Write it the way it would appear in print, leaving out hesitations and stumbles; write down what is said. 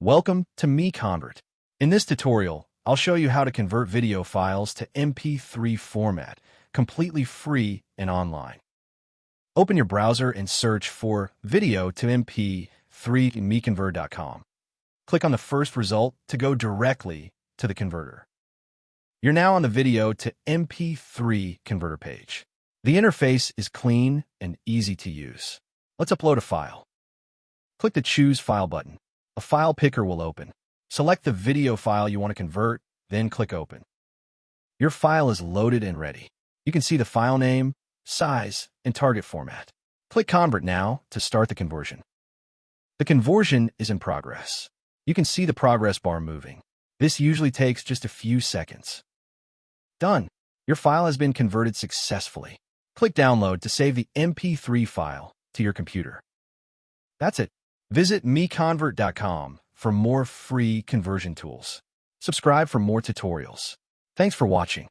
Welcome to MiConvert. In this tutorial, I'll show you how to convert video files to MP3 format, completely free and online. Open your browser and search for video to MP3 in MiConvert.com. Click on the first result to go directly to the converter. You're now on the video to MP3 converter page. The interface is clean and easy to use. Let's upload a file. Click the Choose File button. A file picker will open. Select the video file you want to convert, then click Open. Your file is loaded and ready. You can see the file name, size, and target format. Click Convert now to start the conversion. The conversion is in progress. You can see the progress bar moving. This usually takes just a few seconds. Done. Your file has been converted successfully. Click Download to save the MP3 file to your computer. That's it. Visit MiConvert.com for more free conversion tools. Subscribe for more tutorials. Thanks for watching.